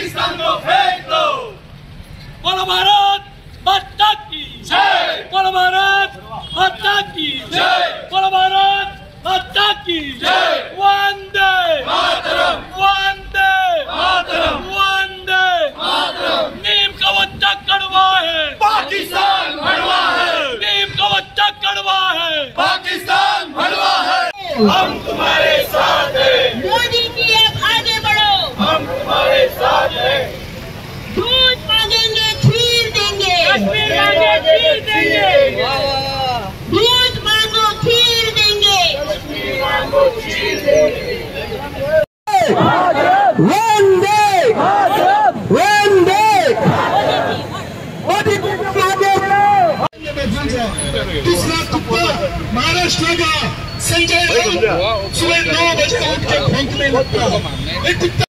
पाकिस्तान को फेंक दो। बोलो भारत माता की जय। बोलो भारत माता की जय। बोलो भारत माता की जय। वंदे मातरम। वंदे मातरम। वंदे मातरम। नीम का बच्चा कड़वा है, पाकिस्तान भड़वा है। नीम का बच्चा कड़वा है, पाकिस्तान भड़वा है। हम तुम्हारे साथ हैं। मोदी जी अब आगे बढ़ो। हम तुम्हारे साथ हैं। दूध मांगेंगे खीर देंगे। कश्मीर मांगे खीर देंगे, दूध मांगो खीर देंगे। कश्मीर मांगो खीर देंगे। वंदे वंदे मोदी दूसरा तुक्का महाराष्ट्र का संजय राउत सुबह 9 बजे उठ के भौंकने लगता है। एक कुत्ता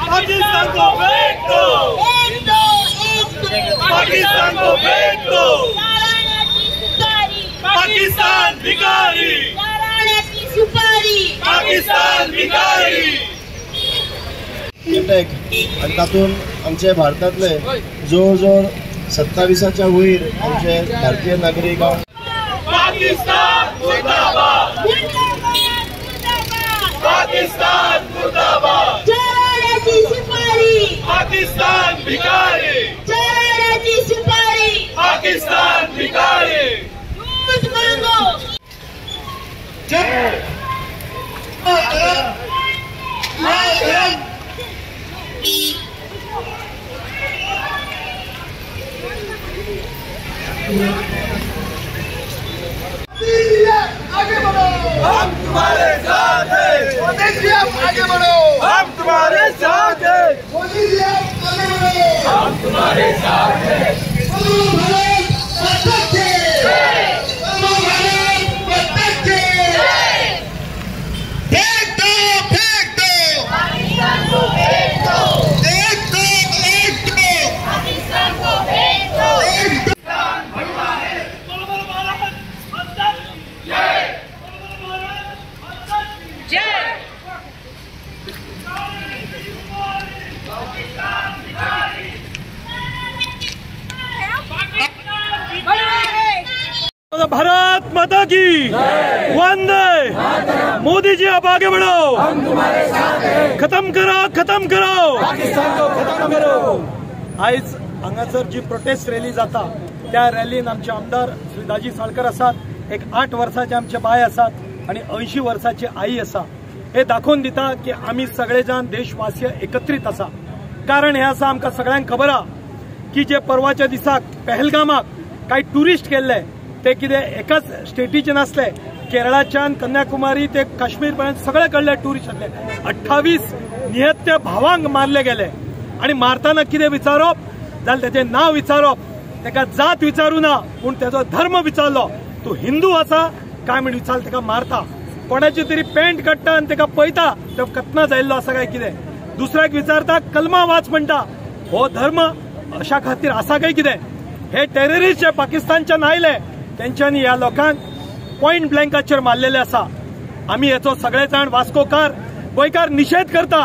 पाकिस्तान को फेंक दो, एक दो पाकिस्तान को फेंक दो। नारायणाची सुपारी, पाकिस्तान भिकारी, नारायणाची सुपारी। पाकिस्तान भिकारी। अटॅक आणि तातून आमचे भारतातले जवळ जवळ 27च्या वयर आमचे भारतीय नागरिक पाकिस्तान मुर्दाबाद, पाकिस्तान मुर्दाबाद। नारायणाची सुपारी, पाकिस्तान भिकारी, नारायणाची सुपारी। पाकिस्तान भिकारी। दूध मांगो। आगे बढ़ो। हम तुम्हारे साथ हैं। मोदी जी आप आगे बढ़ो। हम तुम्हारे साथ हैं। मोदी जी आप आगे बढ़ो। हम तुम्हारे साथ हैं। बोलो भारत माता की जय। बोलो भारत माता की जय। फेंक दो, फेंक दो। पाकिस्तान को फेंक दो। एक दो, एक दो। पाकिस्तान को फेंक दो। पाकिस्तान भड़वा है। बोलो बोलो भारत माता की जय। बोलो बोलो भारत माता की जय। भारत माता की वंदे। मोदी जी आप आगे बढ़ो, हम तुम्हारे साथ हैं। खत्म करो पाकिस्तान को खत्म करो। आयज हांगासर जी प्रोटेस्ट रॅली जाता त्या रॅलीन आमचे आमदार श्री दाजी साळकर आसात, एक 8 वर्साचे आमचे बाय आसात आणि 80 वर्साची आई आसा। हे दाखोवन दिता की आमी सगळे जाण देशवासीय एकत्रित आसा। कारण हे आसा आमकां सगळ्यांक खबर आहा की जे परवाच्या दिसाक पहलगामाक काही टुरिस्ट गेल्ले ते कितें एकाच स्टेटीचे नासले, केरळाच्यान कन्याकुमारी ते काश्मीर पर्यंत सगळे कडले टुरिस्ट आसले। 28 निहत्य भावांक मारले गेले आणि मारताना कितें विचारप जाल्यार तेजें नाव विचारप, तेका जात विचारू ना पूण तेजो धर्म विचारलो, तूं हिंदू आसा काय म्हण विचार तेका मारता। कोणाची तरी पॅन्ट काडटा आनी तेका पळयता तो कतना जायल्लो आसा काय कितें, दुसऱ्याक विचारता कलमा वाच म्हणटा, हो धर्म अशा खातीर आसा काय कितें। हे टेररिस्ट जे पाकिस्तानच्यान आयले तेंच्यांनी ह्या लोकांक पॉइंट ब्लँकाचेर मारलेले आसा। आमी हेचो सगळे जाण वास्कोकार गोंयकार निशेध करता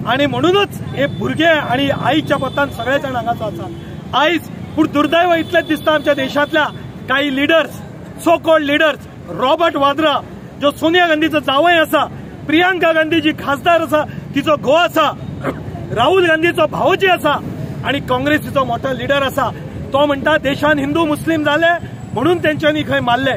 आणि म्हणूनच हे भुरगे आणि आईच्या पोतान सगळे जाण हांगासर आसात आयज। पूण दुर्दैव इतलेंच दिसता आमच्या देशांतल्या काही leaders, so called leaders, Robert Vadra जो सोनिया गांधीचो जावय आसा, प्रियांका गांधी जी खासदार आसा तिचो घोव आसा, राहुल गांधीचो भावोजी आसा आणि काँग्रेसीचो मोठो लिडर आसा, तो म्हणटा देशान हिंदू मुस्लिम जाले म्हणून तेंच्यांनी खंय मारले।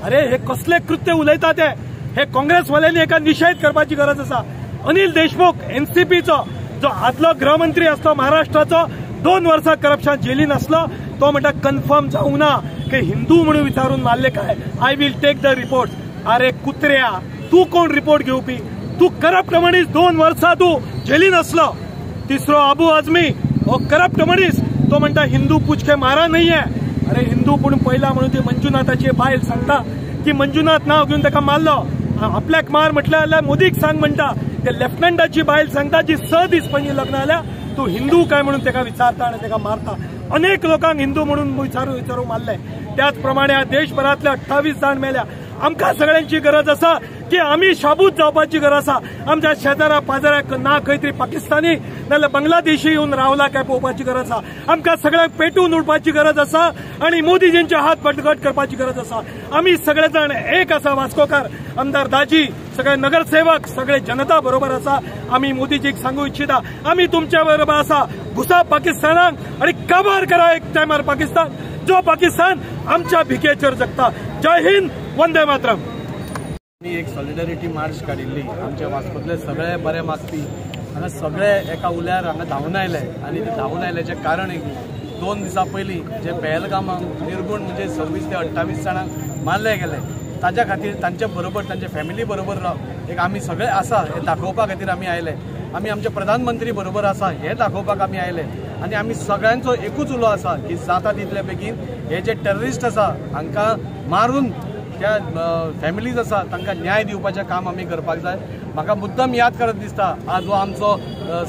अरे हे कसले कृत्य उलयता ते, हे काँग्रेसवाल्यांनी एका निषेध करपाची गरज आसा। अनिल देशमुख एनसीपीचो जो आदलो गृहमंत्री आसलो महाराष्ट्राचो 2 वर्सां करप्शन जेलीन आसलो, तो म्हणटा कन्फर्म जावंक ना की हिंदू म्हणून विचारून मारले काय, I will take the report. अरे कुत्र्या, तू कोण रिपोर्ट घेवपी? तू करप्ट मनीस, 2 वर्सां तू जेलीन आसलो। तिसरो अबू आझमी हो करप्ट मनीस, तो म्हणटा हिंदू पुचके मारा नाहीये। अरे हिंदू पूण पयला म्हणून ती मंजुनाथाची बायल सांगता की मंजुनाथ नाव घेऊन ताका मारलो, आपल्याक मार म्हटल्यार मोदीक सांग म्हणटा। ते लेफ्टनंटाची बायल सांगता जी 6 दीस पयलीं लग्न जाल्या तू हिंदू काय म्हणून ताका विचारता आनी ताका मारता। अनेक लोकांक हिंदू म्हणून विचारू मारले। त्याच प्रमाणे देशभरातले 28 जाण मेल्या। आमकां सगळ्यांची गरज आसा की आमी शाबूत जावपाची गरज आसा। आमच्या शेजारा पाजाराक ना खंय तरी पाकिस्तानी नाल्यार बांगलादेशी येवन रावला काय पळोवपाची गरज आसा। आमकां सगळ्यांक पेटून उडपाची गरज आसा आनी मोदीजींचे हात बटगट करपाची गरज आसा। आमी सगळे जाण एक आसा। वास्कोकार आमदार दाजी, सगळे नगरसेवक, सगळे जनता बरोबर आसा। आमी मोदीजीक सांगू इच्छिता, आमी तुमच्या बरोबर आसा। घुसा पाकिस्तानाक आनी काबार करा एक टायमार पाकिस्तान, जो पाकिस्तान आमच्या भिकेचेर जगता। जय हिंद, वंदे मातरम। एक सॉलिडॅरिटी मार्च काडिल्ली। आमच्या वास्कोतले सगळे बरे मागपी हांगा सगळे एका उल्यार हांगा धांवन आयले आनी ते धांवन आयल्याचें कारण एक 2 दिसां पयलीं जे पहलगामाक निर्गुण म्हणजे 26 ते 28 जाणांक मारले गेले, ताच्या खातीर तांचे बरोबर तांचे फॅमिली बरोबर एक आमी सगळे आसा हे दाखोवपा खातीर आमी आयले। आमी आमचे प्रधानमंत्री बरोबर आसा हे दाखोवपाक आमी आयले आनी आमी सगळ्यांचो एकूच उलो आसा की जाता तितले बेगीन हे जे टेररिस्ट आसा हांकां मारून त्या फॅमिलीज आसा तांकां न्याय दिवपाचें काम आमी करपाक जाय। म्हाका मुद्दम याद करत दिसता, आज हो आमचो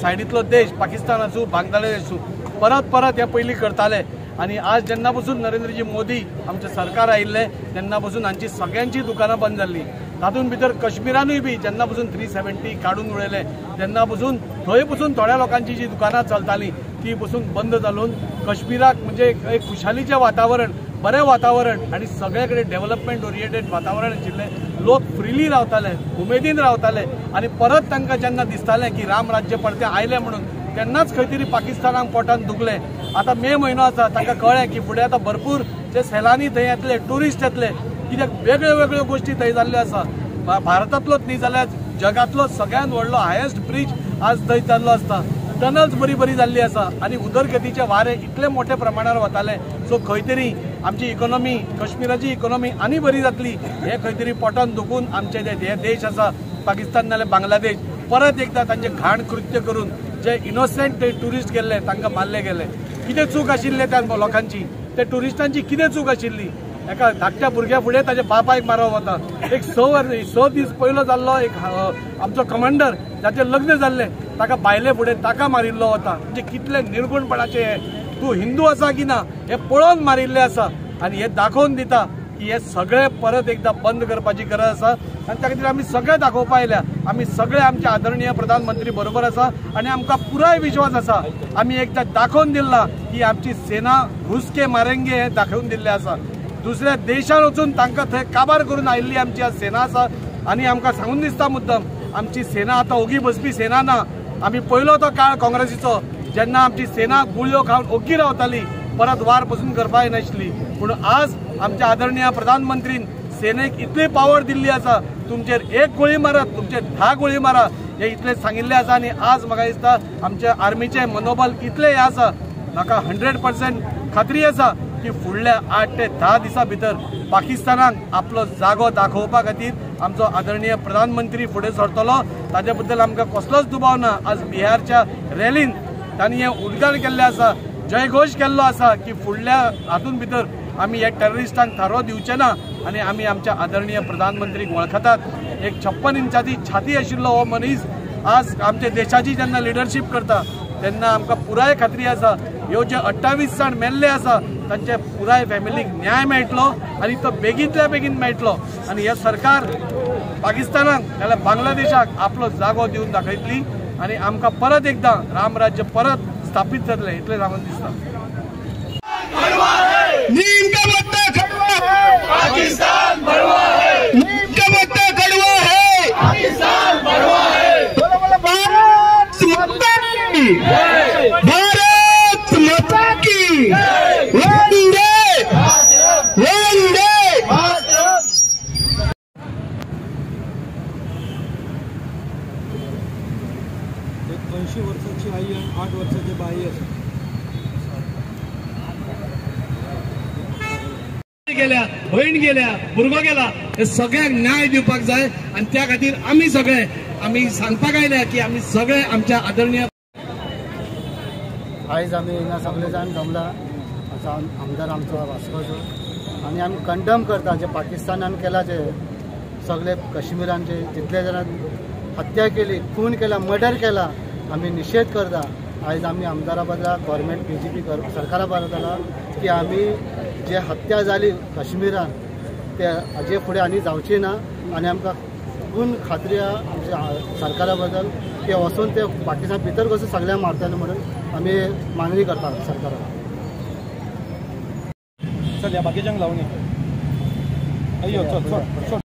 सायडीतलो देश पाकिस्तान आसूं बांगलादेश आसूं परत परत हे पयलीं करताले आनी आज जेन्ना पासून नरेंद्रजी मोदी आमचें सरकार आयिल्लें तेन्ना पासून हांची सगळ्यांची दुकानां बंद जाल्ली। तातूंत भितर कश्मीरानूय बी जेन्ना पासून 370 काडून उडयले तेन्ना पासून थंय पासून थोड्या लोकांची जी दुकानां चलतालीं ती पासून बंद जावन कश्मीराक म्हणजे एक खुशालीचें वातावरण, बरें वातावरण आनी सगळे कडेन डेव्हलपमेंट ओरिएंटेड वातावरण आशिल्लें। लोक फ्रिली रावताले, उमेदीन रावताले आनी परत तांकां जेन्ना दिसतालें की राम राज्य परतें आयलें म्हणून तेन्नाच खंय तरी पाकिस्तानाक पोटान दुखलें। आतां मे म्हयनो आसा, तांकां कळ्ळें की फुडें आतां भरपूर जे सैलानी थंय येतले, ट्युरिस्ट येतले, कित्याक वेगळ्यो वेगळ्यो गोश्टी थंय जाल्ल्यो आसा। भारतांतलोच न्ही जाल्यार जगांतलो सगळ्यांत व्हडलो हायेस्ट ब्रीज आज थंय जाल्लो आसता। टनल्स बरी बरी जाल्ली आसा आनी उदरगतीचे वारे इतले मोठ्या प्रमाणार वताले। सो खंय तरी आमची इकॉनॉमी, काश्मीराची इकॉनॉमी आनी बरी जातली हे खंय तरी पोटान दुखून आमचे जे देश आसा पाकिस्तान नाल्यार बांगलादेश परत एकदां तांचे घाण कृत्य करून जे इनोसेंट ट्युरिस्ट गेल्ले तांकां मारले गेले। कितें चूक आशिल्ली त्या लोकांची, त्या ट्युरिस्टांची कितें चूक आशिल्ली? एका धाकट्या भुरग्या फुडें ताच्या बापायक मारप वता। एक 6 दीस पयलो जाल्लो एक आमचो कमांडर जाचें लग्न जाल्लें ताका बायले फुडें ताका मारिल्लो वता। म्हणजे कितले निर्गुणपणाचे हे। तूं हिंदू आसा की ना हे पळोवन मारिल्ले आसा आनी हे दाखोवन दिता की हे सगळे परत एकदा बंद करपाची गरज आसा आनी त्या खातीर आमी सगळे दाखोवपा आयल्या। आमी सगळे आमचे आदरणीय प्रधानमंत्री बरोबर आसा आनी आमकां पुराय विश्वास आसा। आमी एकदा दाखोवन दिला की आमची सेना घुसके मारेंगे हे दाखोवन दिल्ले आसा। दुसऱ्या देशान वचून तांकां थंय काबार करून आयिल्ली आमची आज सेना आसा आनी आमकां सांगून दिसता मुद्दम आमची सेना आतां ओगी बसपी सेना ना। आमी पयलो तो काळ काँग्रेसीचो जेन्ना आमची सेना गुळयो खावन ओगी रावताली, परत वार पसून करपाक नाशिल्ली। पूण आज आमच्या आदरणीय प्रधानमंत्रीन सेनेक इतली पावर दिल्ली आसा, तुमचेर 1 गोळी मारत, तुमचेर 10 गोळी मारा हे इतले सांगिल्ले आसा। आनी आज म्हाका दिसता आमच्या आर्मीचे मनोबल इतले हे आसा, म्हाका 100% खात्री आसा की फुडल्या 8 ते 10 दिसां भितर पाकिस्तानाक आपलो जागो दाखोवपा खातीर आमचो आदरणीय प्रधानमंत्री फुडें सरतलो। ताज्या बद्दल आमकां कसलोच दुबाव ना। आज बिहारच्या रॅलीन तांणी हे उद्गार केल्ले आसा, जयघोश केल्लो आसा की फुडल्या हातूंत भितर आमी हे टेररिस्टांक थारो दिवचे ना आनी आमी आमच्या आदरणीय प्रधानमंत्रीक वळखतात। एक 56 इंचाची छाती आशिल्लो हो मनीस आज आमच्या देशाची जेन्ना लिडरशीप करता तेन्ना आमकां पुराय खात्री आसा ह्यो जे 28 जाण मेल्ले आसा तांचे पुराय फॅमिलीक न्याय मेळटलो आनी तो बेगींतल्या बेगीन मेळटलो आनी हे सरकार पाकिस्तानाक नाल्यार बांगलादेशाक आपलो जागो दिवन दाखयतली आनी आमकां परत एकदां रामराज्य परत स्थापीत जातलें इतलें सांगून दिसता। नीम का पत्ता कड़वा है, पाकिस्तान बड़वा है। नीम का पत्ता कड़वा है, पाकिस्तान बड़वा है। बोलो बोलो भारत माता की, भारत माता की, वंदे वंदे। 80 वर्षाची आई आणि 8 वर्षाचे बाई आहे। गेल्या, बहीण गेल्या, भुरगो गेला, हे सगळ्यांक न्याय दिवपाक जाय आणि त्या खातीर आमी सगळे आमी सांगपाक आयल्या की आमी सगळे आमच्या आदरणीय आयज आमी हिंगा सगळे जाण जमला आमदार आमचो वास्कोचो आनी आमी कंडम करता जे पाकिस्तानान केला जे सगळे कश्मीरांचे जितले जाणां हत्या केली, खून केला, मर्डर केला, आमी निषेध करता आयज आमी आमदारा बदला गव्हर्मेंट BJP सरकारा बदला की आमी जे हत्या जाली काश्मीरान ते हाजे फुडें आनी जावची ना आनी आमकां पूर्ण खात्री आमच्या सरकारा बद्दल की वचून ते पाकिस्तान भितर कसो सगळ्यांक मारतले म्हणून आमी मागणी करता सरकाराक. चल या बाकीच्यांक लावून ये. अय्यो चल चल चल.